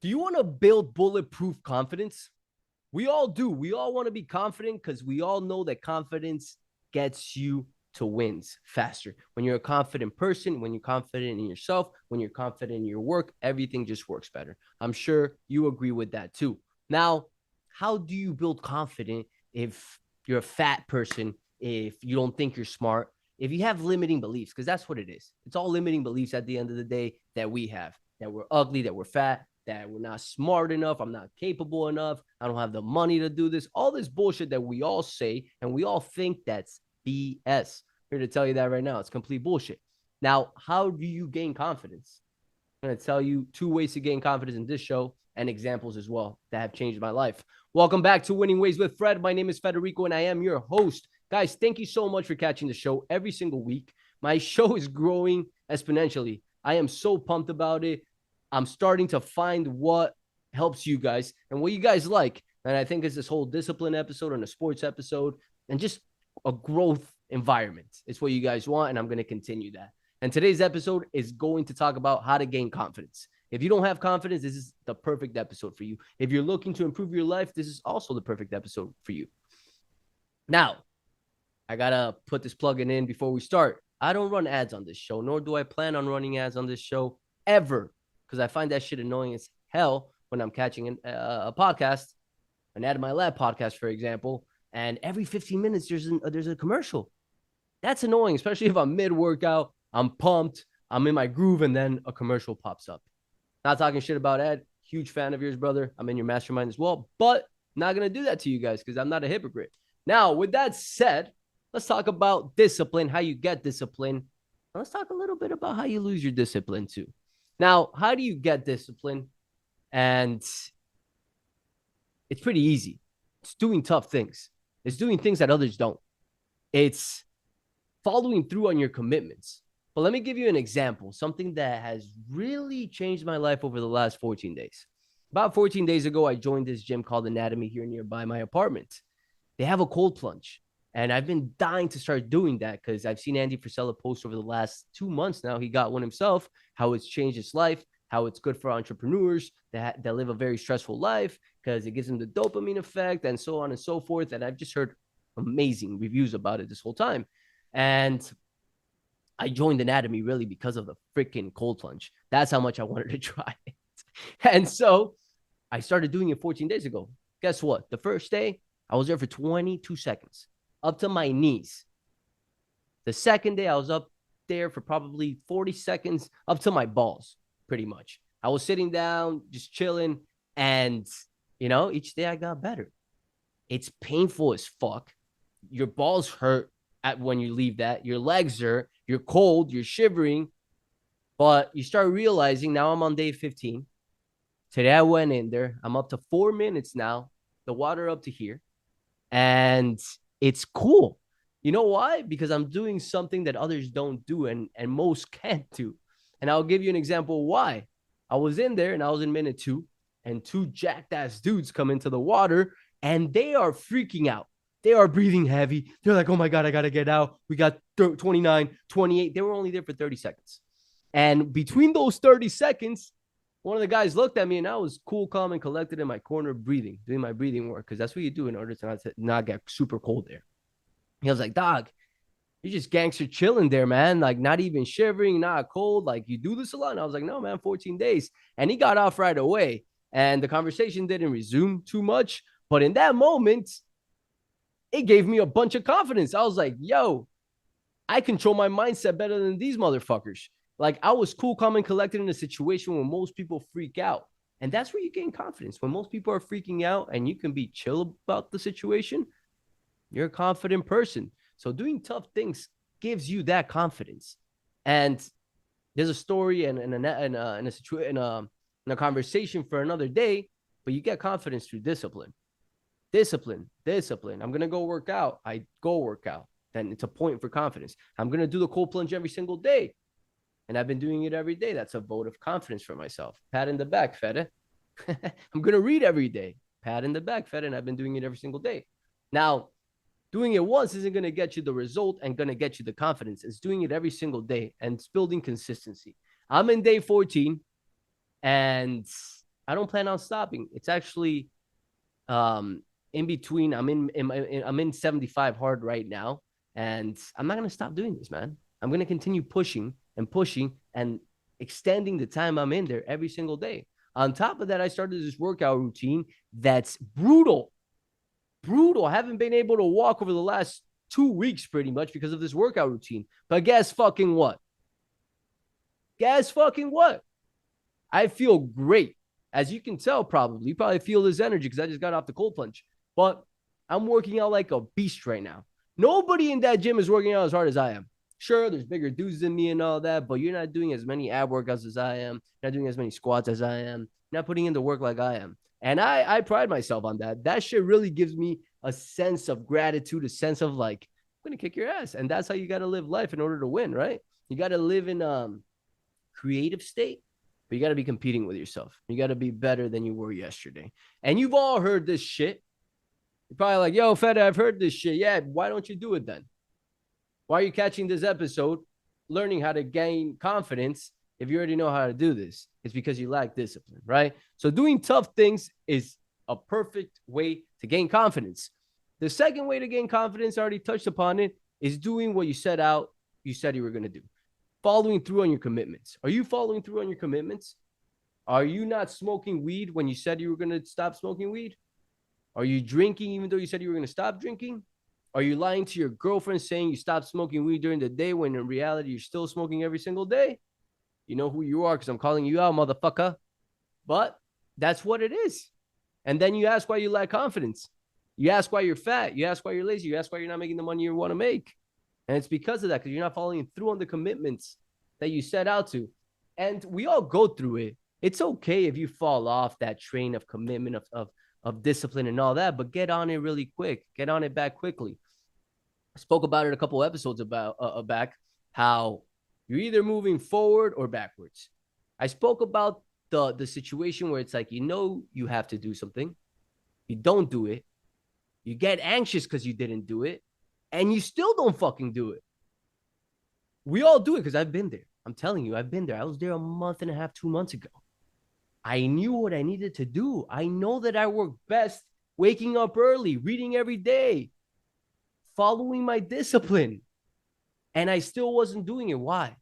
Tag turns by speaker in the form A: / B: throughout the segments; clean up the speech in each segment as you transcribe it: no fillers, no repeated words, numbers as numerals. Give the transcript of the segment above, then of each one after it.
A: Do you want to build bulletproof confidence? We all do. We all want to be confident because we all know that confidence gets you to wins faster. When you're a confident person, when you're confident in yourself, when you're confident in your work, everything just works better. I'm sure you agree with that too. Now, how do you build confidence if you're a fat person, if you don't think you're smart, if you have limiting beliefs? Because that's what it is. It's all limiting beliefs at the end of the day that we have, that we're ugly, that we're fat, that we're not smart enough, I'm not capable enough, I don't have the money to do this. All this bullshit that we all say and we all think that's BS. Here to tell you that right now, it's complete bullshit. Now, how do you gain confidence? I'm going to tell you 2 ways to gain confidence in this show and examples as well that have changed my life. Welcome back to Winning Ways with Fred. My name is Federico and I am your host. Guys, thank you so much for catching the show every single week. My show is growing exponentially. I am so pumped about it. I'm starting to find what helps you guys and what you guys like. And I think it's this whole discipline episode and a sports episode and just a growth environment. It's what you guys want, and I'm going to continue that. And today's episode is going to talk about how to gain confidence. If you don't have confidence, this is the perfect episode for you. If you're looking to improve your life, this is also the perfect episode for you. Now, I got to put this plug-in in before we start. I don't run ads on this show, nor do I plan on running ads on this show ever, because I find that shit annoying as hell when I'm catching a podcast, an Ad in My Lab podcast, for example, and every 15 minutes there's a commercial. That's annoying, especially if I'm mid-workout, I'm pumped, I'm in my groove, and then a commercial pops up. Not talking shit about Ed. Huge fan of yours, brother. I'm in your mastermind as well, but not going to do that to you guys because I'm not a hypocrite. Now, with that said, let's talk about discipline, how you get discipline. Let's talk a little bit about how you lose your discipline too. Now, how do you get discipline? And it's pretty easy. It's doing tough things. It's doing things that others don't. It's following through on your commitments. But let me give you an example, something that has really changed my life over the last 14 days. About 14 days ago, I joined this gym called Anatomy here nearby my apartment. They have a cold plunge. And I've been dying to start doing that because I've seen Andy Frisella post over the last 2 months now. He got one himself, how it's changed his life, how it's good for entrepreneurs that live a very stressful life because it gives them the dopamine effect and so on and so forth. And I've just heard amazing reviews about it this whole time. And I joined Anatomy really because of the freaking cold plunge. That's how much I wanted to try it. And so I started doing it 14 days ago. Guess what? The first day, I was there for 22 seconds, up to my knees. The second day, I was up there for probably 40 seconds, up to my balls, pretty much. I was sitting down, just chilling, and, each day I got better. It's painful as fuck. Your balls hurt when you leave that. Your legs hurt. You're cold. You're shivering. But you start realizing now I'm on day 15. Today I went in there. I'm up to 4 minutes now. The water up to here. And it's cool. You know why? Because I'm doing something that others don't do and most can't do. And I'll give you an example why. I was in there and I was in minute 2, and 2 jacked ass dudes come into the water and they are freaking out. They are breathing heavy. They're like, oh my God, I got to get out. We got 29, 28. They were only there for 30 seconds. And between those 30 seconds, one of the guys looked at me and I was cool, calm, and collected in my corner breathing, doing my breathing work, because that's what you do in order to not get super cold there. He was like, dog, you're just gangster chilling there, man. Like, not even shivering, not cold. Like, you do this a lot. And I was like, no, man, 14 days. And he got off right away. And the conversation didn't resume too much. But in that moment, it gave me a bunch of confidence. I was like, yo, I control my mindset better than these motherfuckers. Like, I was cool, calm, and collected in a situation where most people freak out. And that's where you gain confidence. When most people are freaking out and you can be chill about the situation, you're a confident person. So doing tough things gives you that confidence. And there's a story and a conversation for another day, but you get confidence through discipline. Discipline. I'm going to go work out. I go work out. Then it's a point for confidence. I'm going to do the cold plunge every single day. And I've been doing it every day. That's a vote of confidence for myself. Pat in the back, Fede. I'm going to read every day. Pat in the back, Fede. And I've been doing it every single day. Now, doing it once isn't going to get you the result and going to get you the confidence. It's doing it every single day and it's building consistency. I'm in day 14 and I don't plan on stopping. It's actually in between. I'm in 75 hard right now, and I'm not gonna stop doing this, man. I'm gonna continue pushing and pushing and extending the time I'm in there every single day. On top of that, I started this workout routine that's brutal. Brutal. I haven't been able to walk over the last 2 weeks pretty much because of this workout routine. But guess fucking what? Guess fucking what? I feel great. As you can tell, probably. You probably feel this energy because I just got off the cold plunge. But I'm working out like a beast right now. Nobody in that gym is working out as hard as I am. Sure, there's bigger dudes than me and all that, but you're not doing as many ab workouts as I am. You're not doing as many squats as I am. You're not putting in the work like I am. And I pride myself on that. That shit really gives me a sense of gratitude, a sense of like, I'm going to kick your ass. And that's how you got to live life in order to win, right? You got to live in creative state, but you got to be competing with yourself. You got to be better than you were yesterday. And you've all heard this shit. You're probably like, yo, Feta, I've heard this shit. Yeah, why don't you do it then? Why are you catching this episode, learning how to gain confidence if you already know how to do this? It's because you lack discipline, right? So doing tough things is a perfect way to gain confidence. The second way to gain confidence, I already touched upon it, is doing what you said you were going to do. Following through on your commitments. Are you following through on your commitments? Are you not smoking weed when you said you were going to stop smoking weed? Are you drinking even though you said you were going to stop drinking? Are you lying to your girlfriend saying you stopped smoking weed during the day when in reality you're still smoking every single day? You know who you are because I'm calling you out, motherfucker. But that's what it is. And then you ask why you lack confidence. You ask why you're fat. You ask why you're lazy. You ask why you're not making the money you want to make. And it's because of that, because you're not following through on the commitments that you set out to. And we all go through it. It's okay if you fall off that train of commitment, of discipline and all that, but get on it really quick. Get on it back quickly. I spoke about it a couple episodes back, how you're either moving forward or backwards. I spoke about the situation where it's like, you have to do something. You don't do it. You get anxious because you didn't do it. And you still don't fucking do it. We all do it because I've been there. I'm telling you, I've been there. I was there a month and a half, 2 months ago. I knew what I needed to do. I know that I work best waking up early, reading every day, following my discipline. And I still wasn't doing it. Why?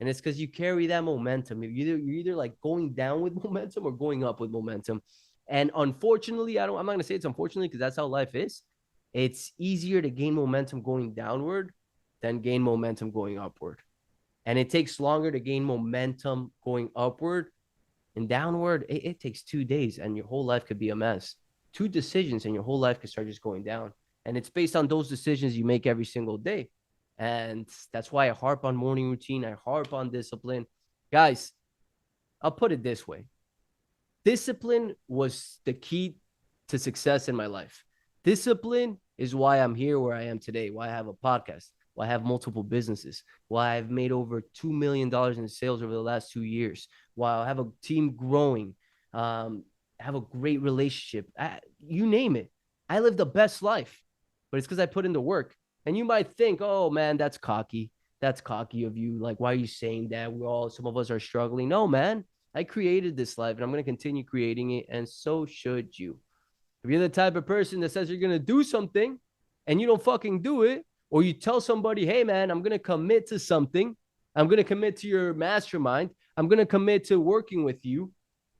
A: And it's because you carry that momentum. You're either like going down with momentum or going up with momentum. And unfortunately, I'm not going to say it's unfortunately because that's how life is. It's easier to gain momentum going downward than gain momentum going upward. And it takes longer to gain momentum going upward and downward. It takes 2 days and your whole life could be a mess. 2 decisions and your whole life could start just going down. And it's based on those decisions you make every single day. And that's why I harp on morning routine. I harp on discipline. Guys, I'll put it this way. Discipline was the key to success in my life. Discipline is why I'm here where I am today, why I have a podcast, why I have multiple businesses, why I've made over $2 million in sales over the last 2 years, why I have a team growing, have a great relationship. You name it. I live the best life, but it's because I put in the work. And you might think, oh, man, that's cocky. That's cocky of you. Like, why are you saying that? Some of us are struggling. No, man, I created this life and I'm going to continue creating it. And so should you. If you're the type of person that says you're going to do something and you don't fucking do it, or you tell somebody, hey, man, I'm going to commit to something. I'm going to commit to your mastermind. I'm going to commit to working with you.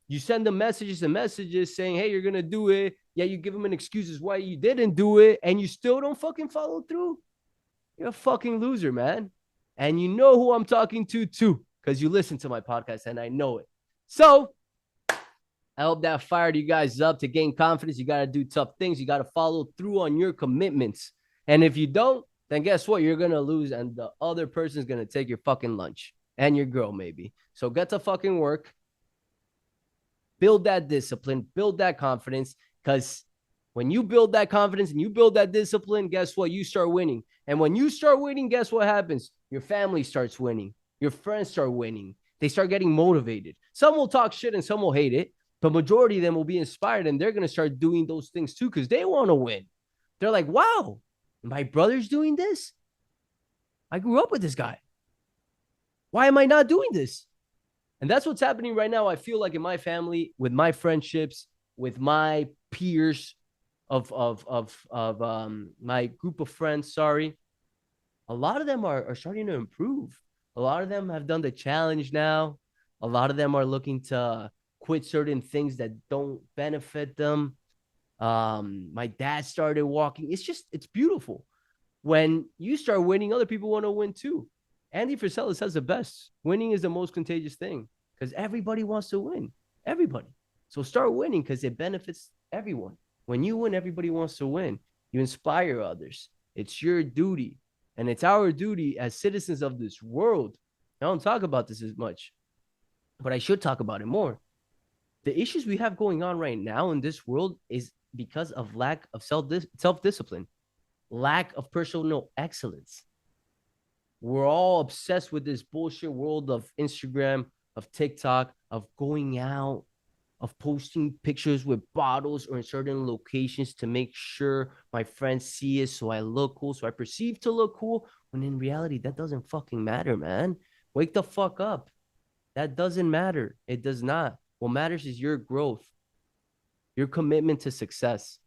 A: You send them messages and messages saying, hey, you're going to do it. Yeah, you give them an excuse why you didn't do it, and you still don't fucking follow through. You're a fucking loser, man. And you know who I'm talking to, too, because you listen to my podcast, and I know it. So I hope that fired you guys up to gain confidence. You got to do tough things. You got to follow through on your commitments. And if you don't, then guess what? You're going to lose, and the other person's going to take your fucking lunch, and your girl maybe. So get to fucking work. Build that discipline, build that confidence, because when you build that confidence and you build that discipline, guess what? You start winning. And when you start winning, guess what happens? Your family starts winning. Your friends start winning. They start getting motivated. Some will talk shit and some will hate it, but majority of them will be inspired and they're going to start doing those things too because they want to win. They're like, wow, my brother's doing this? I grew up with this guy. Why am I not doing this? And that's what's happening right now. I feel like in my family, with my friendships, with my peers of my group of friends, sorry, a lot of them are starting to improve. A lot of them have done the challenge now. A lot of them are looking to quit certain things that don't benefit them. My dad started walking. It's beautiful. When you start winning, other people want to win too. Andy Frisella says the best. Winning is the most contagious thing because everybody wants to win. Everybody. So start winning because it benefits everyone. When you win, everybody wants to win. You inspire others. It's your duty. And it's our duty as citizens of this world. I don't talk about this as much, but I should talk about it more. The issues we have going on right now in this world is because of lack of self-discipline, lack of personal excellence. We're all obsessed with this bullshit world of Instagram, of TikTok, of going out, of posting pictures with bottles or in certain locations to make sure my friends see it so I look cool, so I perceive to look cool. When in reality, that doesn't fucking matter, man. Wake the fuck up. That doesn't matter. It does not. What matters is your growth, your commitment to success.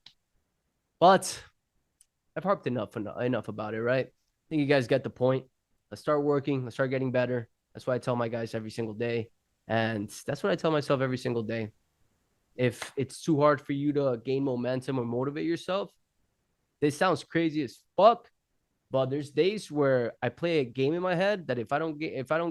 A: But I've harped enough about it, right? I think you guys get the point. Let's start working. Let's start getting better. That's what I tell my guys every single day. And that's what I tell myself every single day. If it's too hard for you to gain momentum or motivate yourself, this sounds crazy as fuck. But there's days where I play a game in my head that if I don't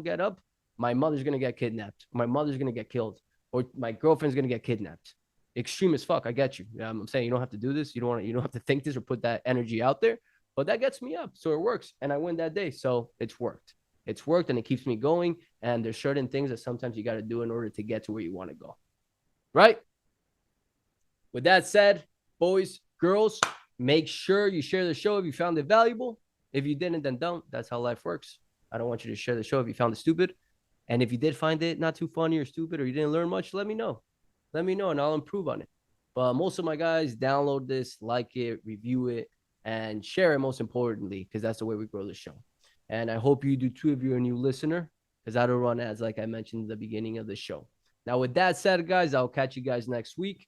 A: get up, my mother's gonna get kidnapped. My mother's gonna get killed, or my girlfriend's gonna get kidnapped. Extreme as fuck. I get you. I'm saying you don't have to do this. You don't have to think this or put that energy out there. But that gets me up, so it works, and I win that day. So it's worked. It's worked, and it keeps me going. And there's certain things that sometimes you got to do in order to get to where you want to go. Right? With that said, boys, girls, make sure you share the show if you found it valuable. If you didn't, then don't. That's how life works. I don't want you to share the show if you found it stupid. And if you did find it not too funny or stupid or you didn't learn much, let me know. Let me know and I'll improve on it. But most of my guys, download this, like it, review it, and share it most importantly, because that's the way we grow the show. And I hope you do too if you're a new listener, because I don't run ads like I mentioned at the beginning of the show. Now, with that said, guys, I'll catch you guys next week.